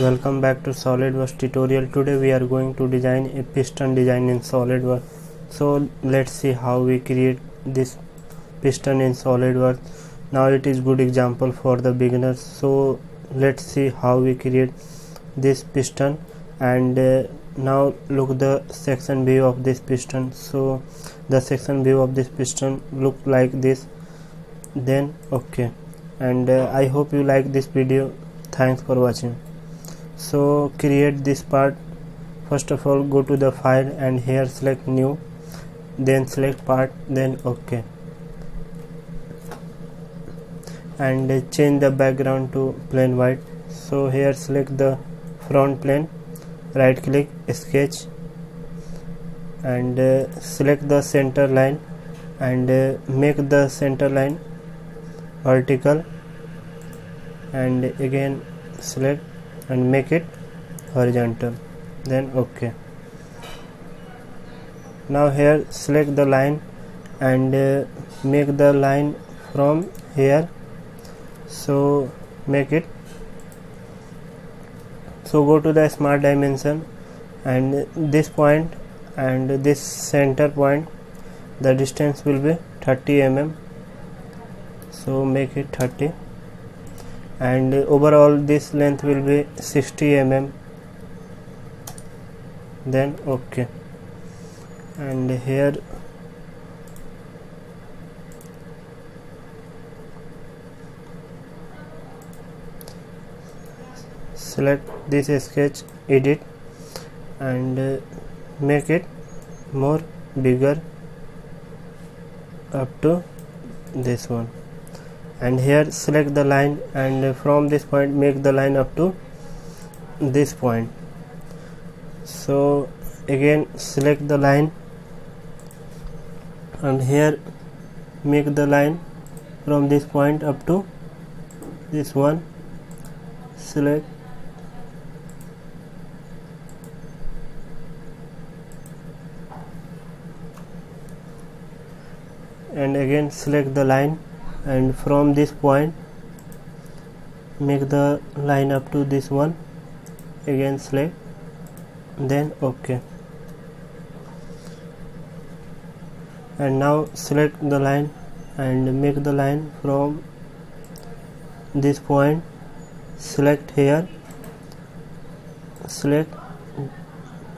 Welcome back to SolidWorks tutorial. Today we are going to design a piston design in SolidWorks. So let's see how we create this piston in SolidWorks. Now it is good example for the beginners. So let's see how we create this piston, and now look the section view of this piston. So the section view of this piston look like this. Then okay, and I hope you like this video. Thanks for watching. So create this part. First of all, go to the file and here select new, then select part, then OK, and change the background to plain white. So here select the front plane, right click, sketch, and select the center line and make the center line vertical, and again select and make it horizontal, then OK. Now here select the line and make the line from here, so make it. So go to the smart dimension, and this point and this center point, the distance will be 30 mm, so make it 30, and overall this length will be 60 mm, then OK. And here select this sketch, edit, and make it more bigger up to this one, and here select the line, and from this point make the line up to this point. So again select the line, and here make the line from this point up to this one, select, and again select the line, and from this point make the line up to this one, again select, then OK. And now select the line and make the line from this point, select here, select,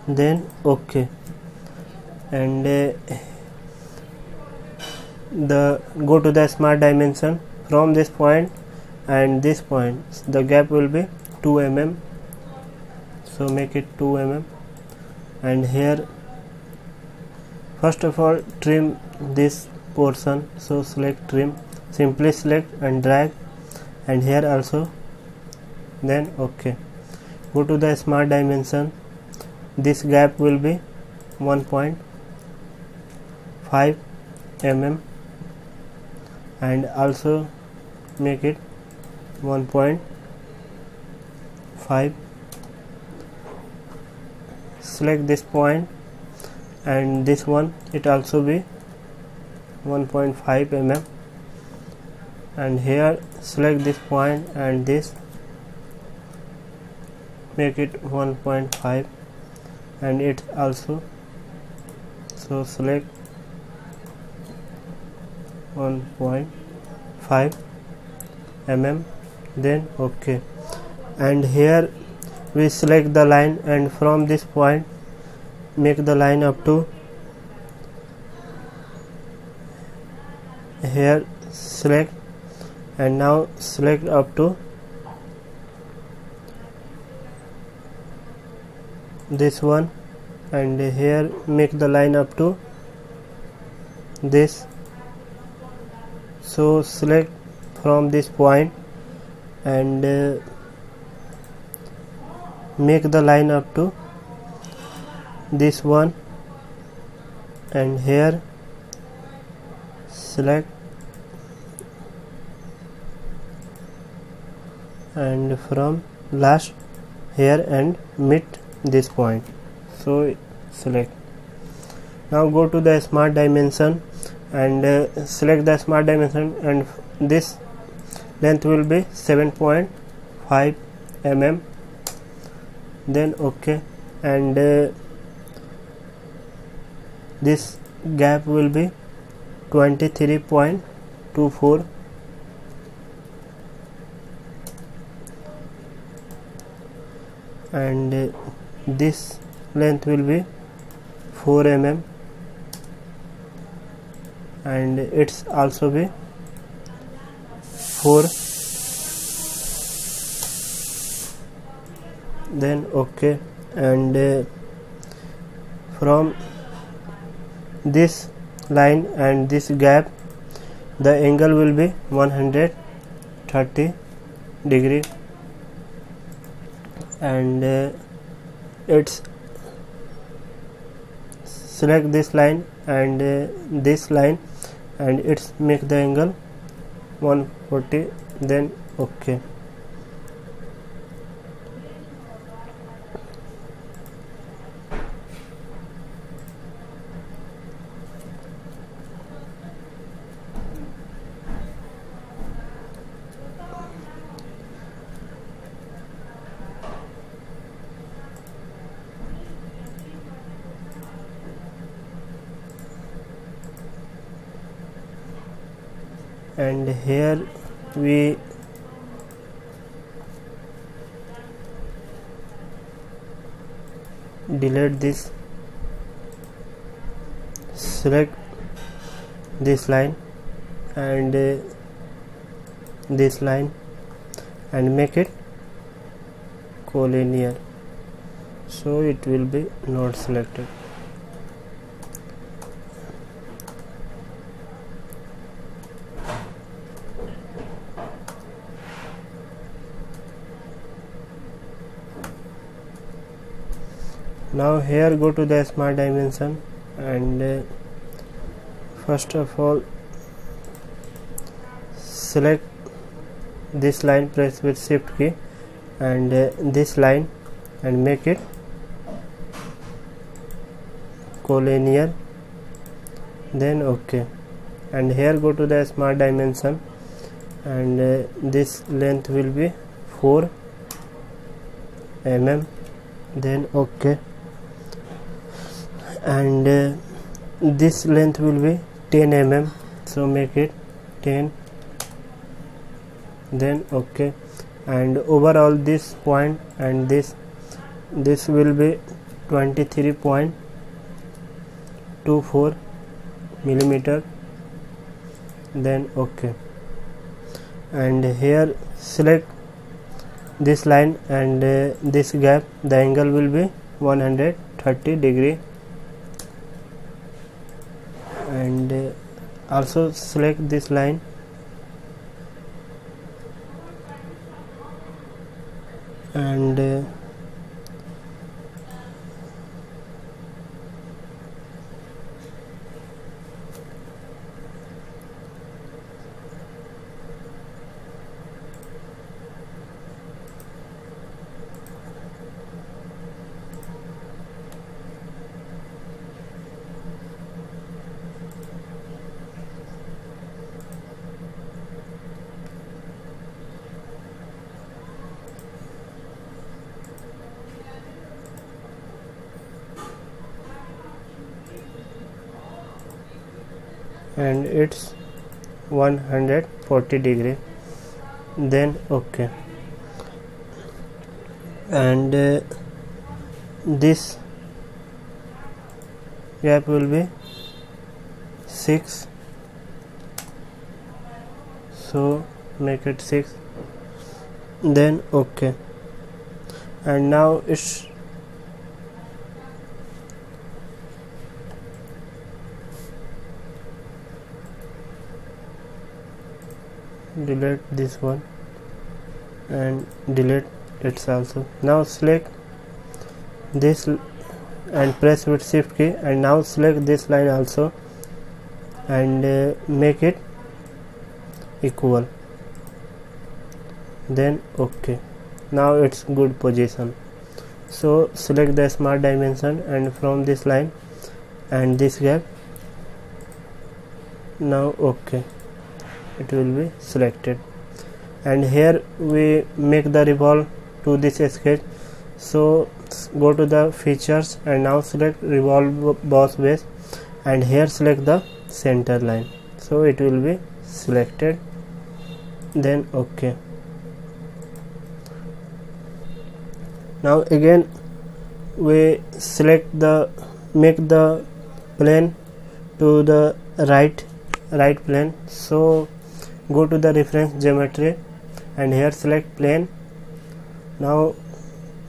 then OK. And go to the smart dimension. From this point and this point the gap will be 2 mm, so make it 2 mm. And here first of all trim this portion, so select trim, simply select and drag, and here also, then OK. Go to the smart dimension. This gap will be 1.5 mm, and also make it 1.5. Select this point and this one, it also be 1.5 mm, and here select this point and this, make it 1.5, and it also, so select 1.5 mm, then OK. And here we select the line, and from this point make the line up to here, select, and now select up to this one, and here make the line up to this. So select from this point and make the line up to this one, and here select, and from last here and meet this point, so select. Now go to the smart dimension and select the smart dimension, and this length will be 7.5 mm, then OK, and this gap will be 23.24, and this length will be 4 mm, and it's also be 4, then OK, and from this line and this gap the angle will be 130 degree, and it's select this line and this line, and it's make the angle 140, then OK. And here we delete this, select this line and this line and make it collinear, so it will be not selected. Now here go to the smart dimension, and first of all select this line, press with shift key, and this line and make it collinear, then OK, and here go to the smart dimension, and this length will be 4 mm, then OK, and this length will be 10 mm, so make it 10, then OK, and overall this point and this will be 23.24 millimeter, then OK, and here select this line and this gap, the angle will be 130 degree, and also select this line and it's 140 degree, then OK, and this gap will be 6, so make it 6, then OK, and now it's delete this one and delete it also. Now select this and press with shift key, and now select this line also and make it equal, then OK. Now it's good position. So select the smart dimension and from this line and this gap, now OK, it will be selected, and here we make the revolve to this sketch. So go to the features and now select revolve boss base, and here select the center line, so it will be selected, then OK. Now again we select the make the plane to the right plane, so go to the reference geometry and here select plane. Now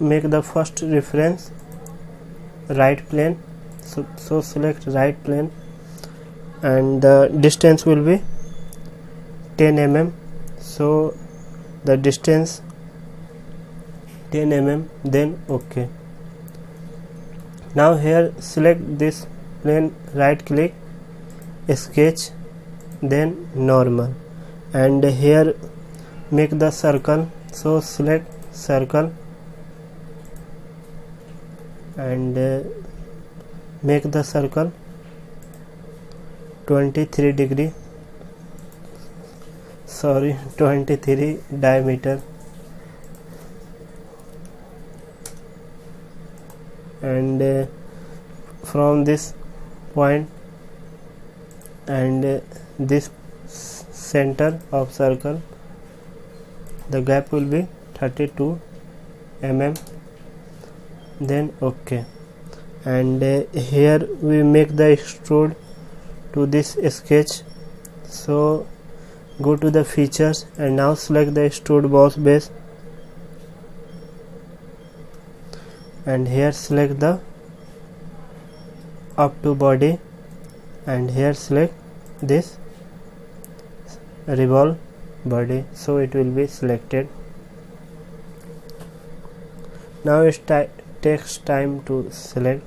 make the first reference right plane, so select right plane, and the distance will be 10 mm, so the distance 10 mm, then OK. Now here select this plane, right click, sketch, then normal, and here make the circle, so select circle and make the circle 23 degree, 23 diameter, and from this point and this center of circle the gap will be 32 mm, then OK. And here we make the extrude to this sketch, so go to the features and now select the extrude boss base, and here select the up to body, and here select this revolve body, so it will be selected. Now it takes time to select.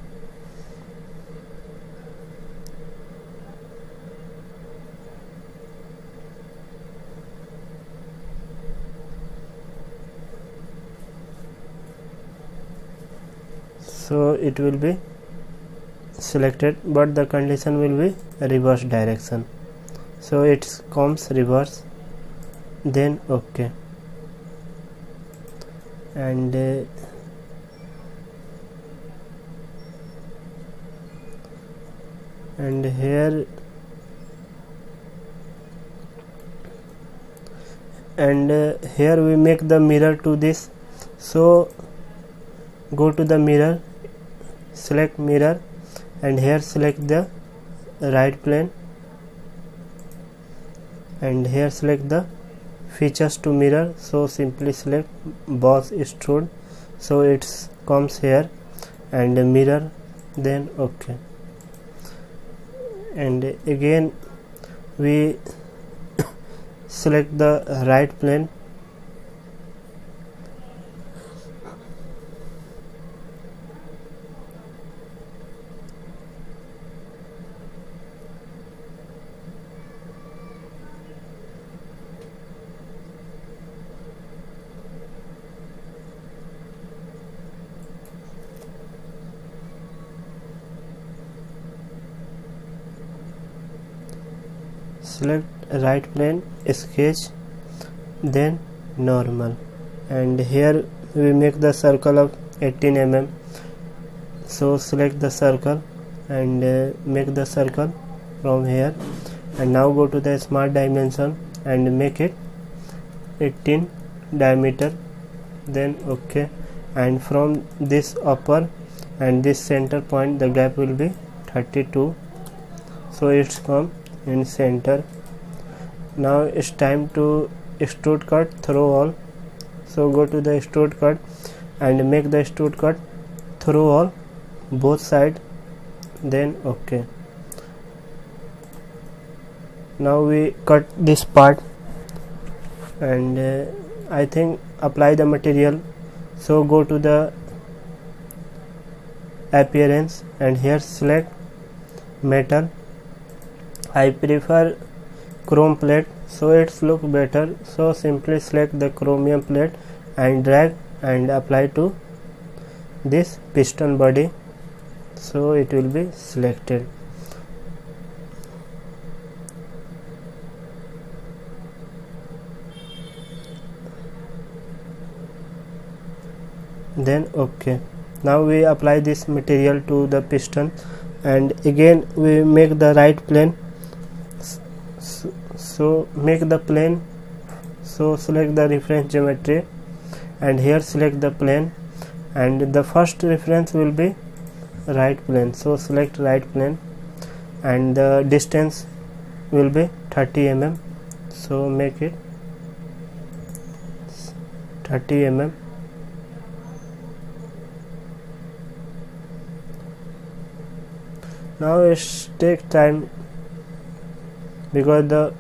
So it will be selected, but the condition will be reverse direction, so it comes reverse, then OK. And here here we make the mirror to this, so go to the mirror, select mirror, and here select the right plane, and here select the features to mirror, so simply select boss extrude, so it comes here, and mirror, then OK. And again we select the right plane, select right plane, sketch, then normal, and here we make the circle of 18 mm, so select the circle and make the circle from here, and now go to the smart dimension and make it 18 diameter, then OK. And from this upper and this center point the gap will be 32, so it's come in center. Now it's time to extrude cut through all, so go to the extrude cut and make the extrude cut through all both side, then OK. Now we cut this part, and I think apply the material, so go to the appearance and here select metal. I prefer chrome plate, so it's look better, so simply select the chromium plate and drag and apply to this piston body, so it will be selected. then OK. Now we apply this material to the piston, and again we make the right plane. So make the plane, so select the reference geometry and here select the plane, and the first reference will be right plane, so select right plane, and the distance will be 30 mm, so make it 30 mm. Now it takes time because the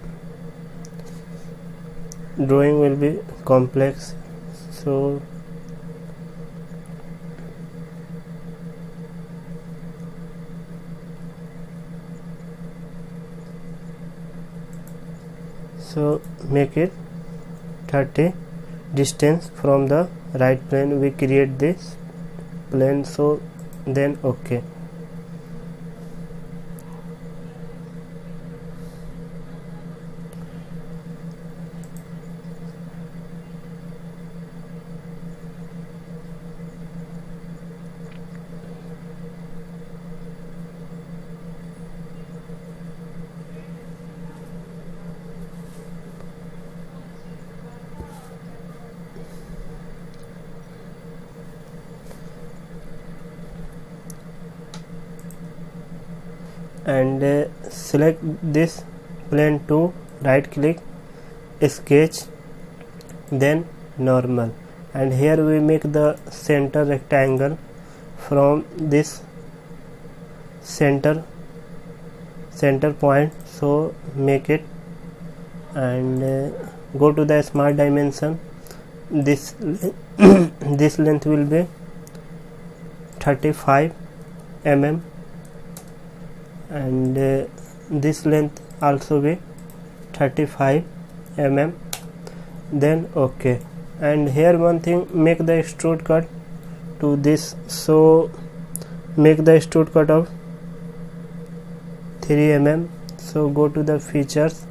drawing will be complex, so make it 30 distance from the right plane. We create this plane, so then OK. And select this plane to right click, sketch, then normal, and here we make the center rectangle from this center point, so make it, and go to the smart dimension. This this length will be 35 mm, and this length also be 35 mm, then OK. And here one thing, make the extrude cut to this, so make the extrude cut of 3 mm, so go to the features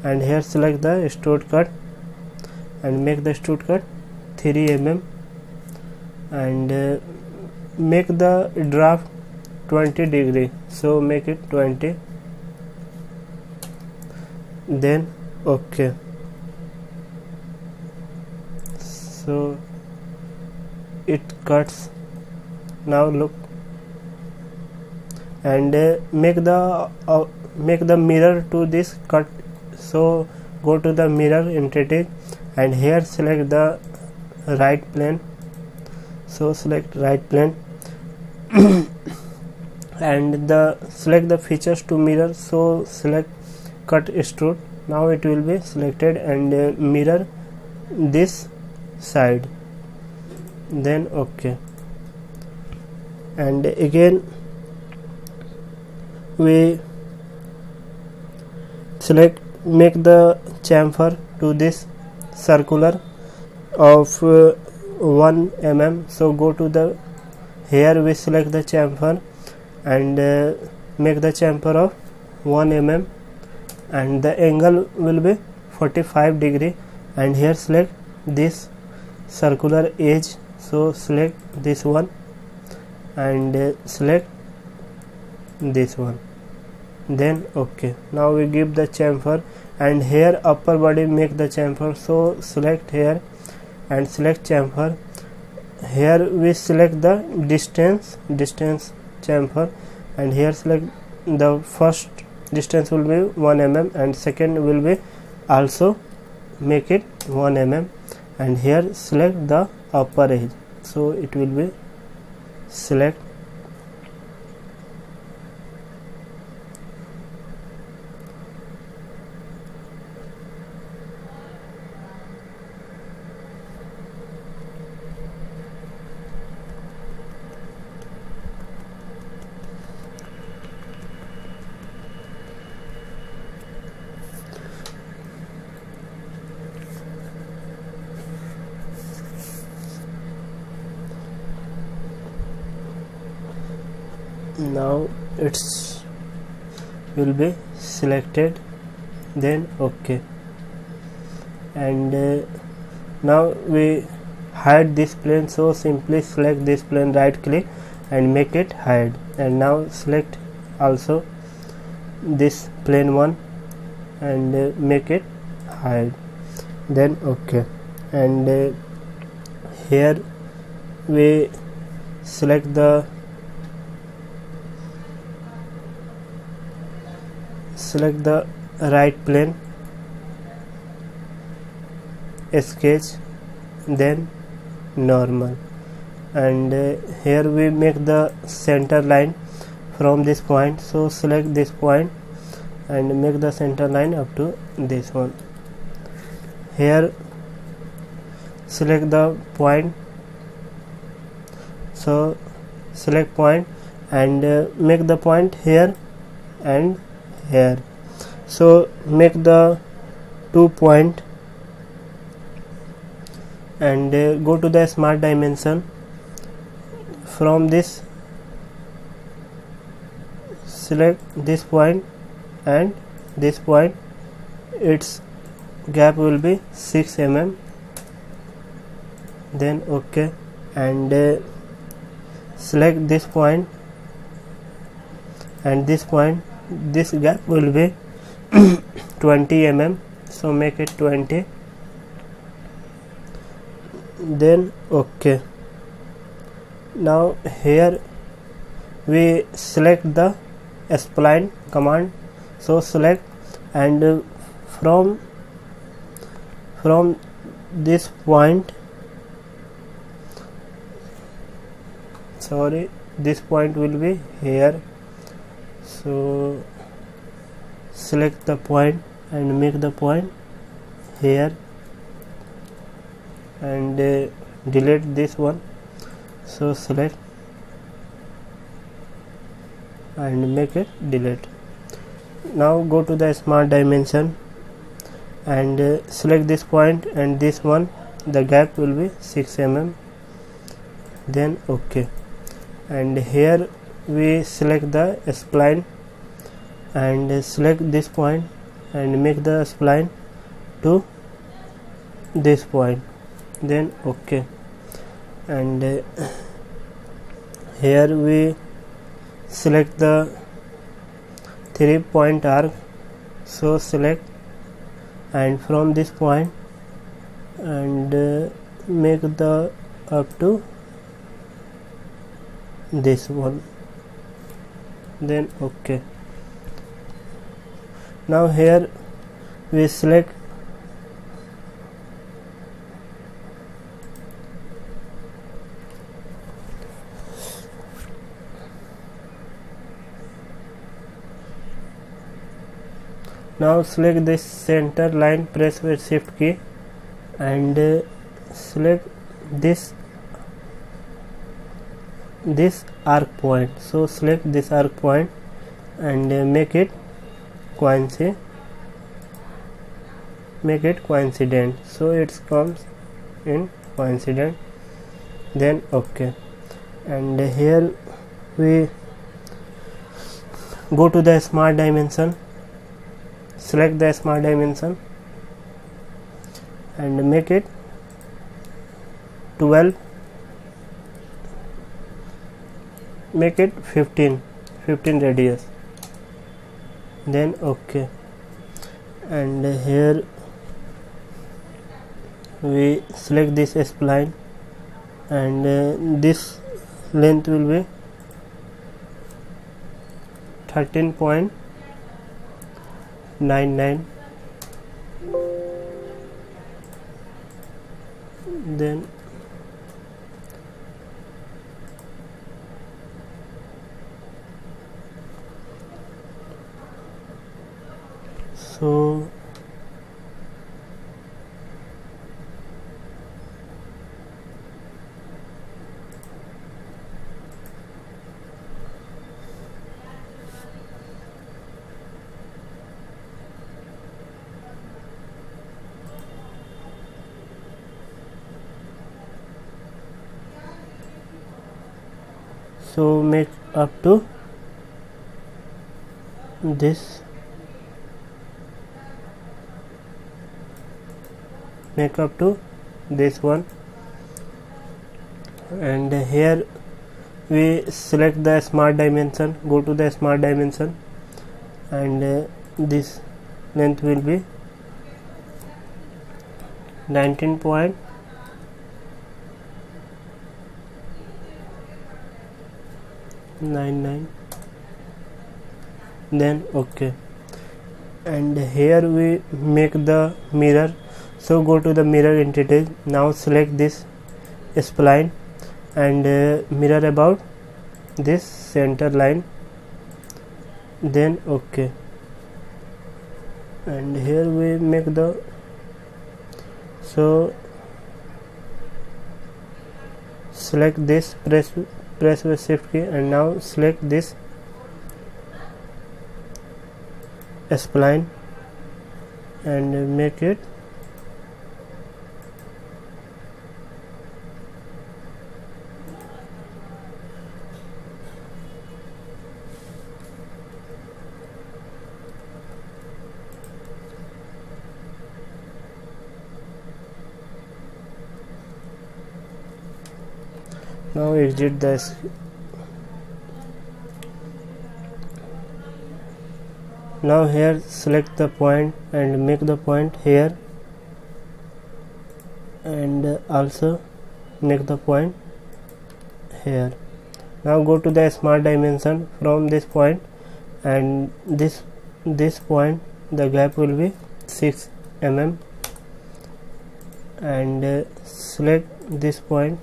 and here select the extrude cut and make the extrude cut 3 mm, and make the draft 20 degree, so make it 20, then OK. So it cuts. Now look, and make the mirror to this cut, so go to the mirror entity and here select the right plane, so select right plane and select the features to mirror, so select cut extrude. Now it will be selected, and mirror this side, then OK. And again we select, make the chamfer to this circular of 1 mm, so go to the, here we select the chamfer and make the chamfer of 1 mm, and the angle will be 45 degree, and here select this circular edge, so select this one and select this one, then OK. Now we give the chamfer, and here upper body make the chamfer, so select here and select chamfer. Here we select the distance chamfer, and here select the first distance will be 1 mm and second will be also make it 1 mm, and here select the upper edge, so it will be select. Now it's will be selected, then OK. And now we hide this plane, so simply select this plane, right click and make it hide. And now select also this plane one and make it hide, then OK. And here we select the right plane, sketch, then normal, and here we make the center line from this point, so select this point and make the center line up to this one. Here select the point, so select point and make the point here and here, so make the 2 point and go to the smart dimension. From this select this point and this point, its gap will be 6 mm, then OK. And select this point and this point, this gap will be 20 mm, so make it 20, then OK. Now here we select the spline command, so select and from this point, this point will be here, so select the point and make the point here and delete this one, so select and make it delete. Now go to the smart dimension and select this point and this one, the gap will be 6 mm, then OK. And here we select the spline and select this point and make the spline to this point, then OK. And here we select the 3-point arc, so select and from this point and make the up to this one, then OK. Now here we select this center line, press with shift key and select this arc point, so select this arc point and make it coincident, so it comes in coincident, then OK. And here we go to the smart dimension, select the smart dimension and make it 12, make it 15 radius, then OK. And here we select this spline and this length will be 13.99, then so make up to this, make up to this one, and here we select the smart dimension. Go to the smart dimension, and this length will be 19.99. then OK, and here we make the mirror. So go to the mirror entity. Now select this spline and mirror about this center line, then OK, and here we make the, so select this, press the shift key, and now select this spline and make it now exit this. Now here select the point and make the point here, and also make the point here. Now go to the smart dimension. From this point and this point, the gap will be 6 mm, and select this point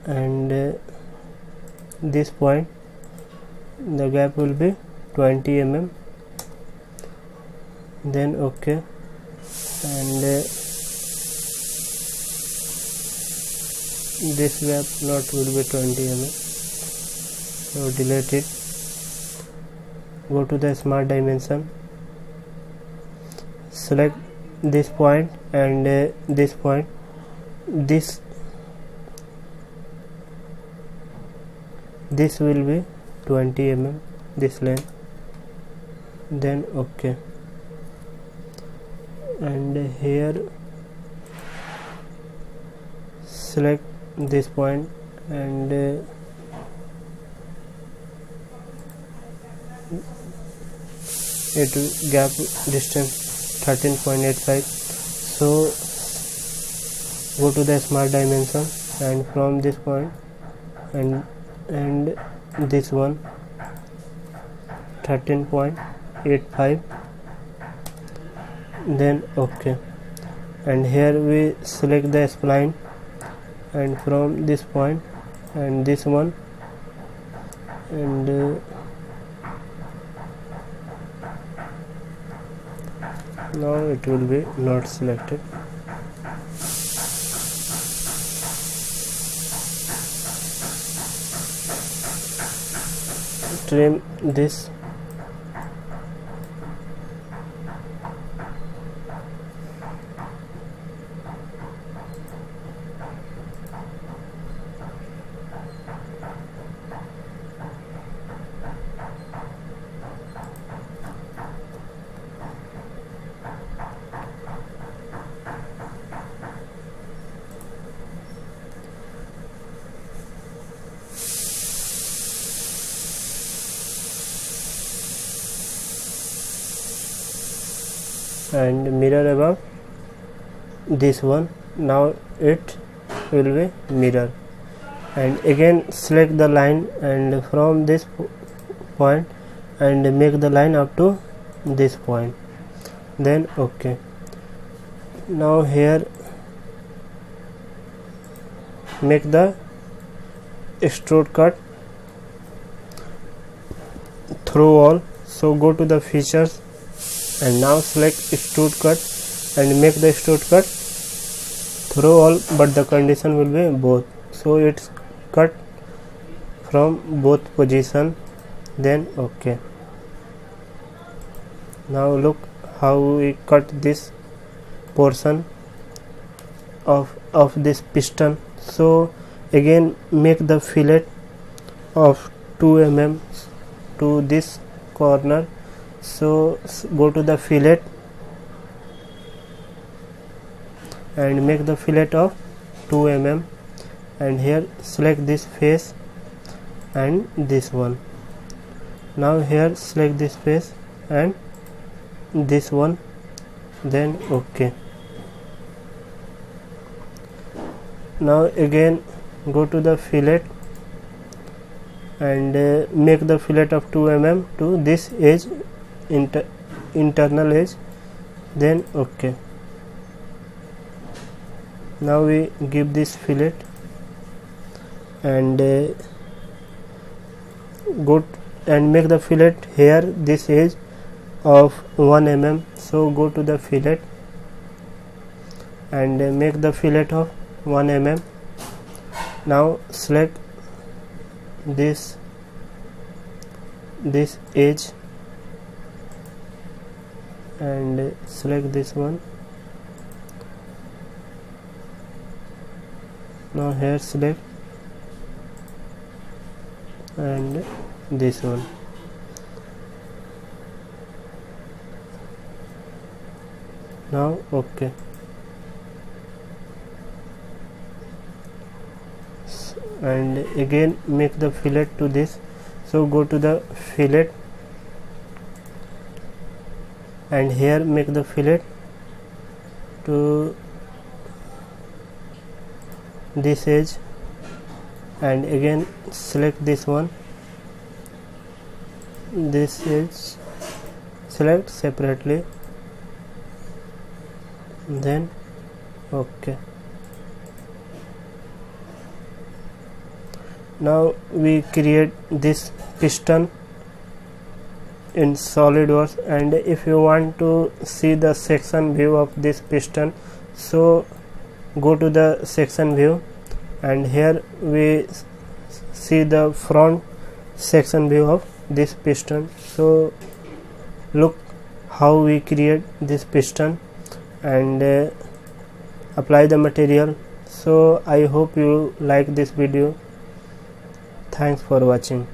and this point, the gap will be 20 mm, then OK, and this gap not will be 20 mm, so delete it. Go to the smart dimension, select this point and this point, this will be 20 mm, this length, then OK, and here select this point and it gap distance 13.85. so go to the smart dimension and from this point and this one 13.85, then OK, and here we select the spline and from this point and this one, and now it will be not selected. Trim this, and mirror above this one. Now it will be mirror, and again select the line and from this point and make the line up to this point, then OK. Now here make the extrude cut through all. So go to the features and now select extrude cut and make the extrude cut through all, but the condition will be both, so it's cut from both position, then OK. Now look how we cut this portion of this piston. So again make the fillet of 2 mm to this corner. So go to the fillet and make the fillet of 2 mm and here select this face and this one. Now here select this face and this one, then OK. Now again go to the fillet and make the fillet of 2 mm to this edge, internal edge, then OK. Now we give this fillet and go and make the fillet here this edge of 1 mm. So go to the fillet and make the fillet of 1 mm. Now select this edge and select this one. Now here select and this one. Now OK. And again make the fillet to this. So go to the fillet and here make the fillet to this edge and again select this one, this edge select separately, then OK. Now we create this piston in SolidWorks, and if you want to see the section view of this piston, so go to the section view and here we see the front section view of this piston. So look how we create this piston and apply the material. So I hope you like this video. Thanks for watching.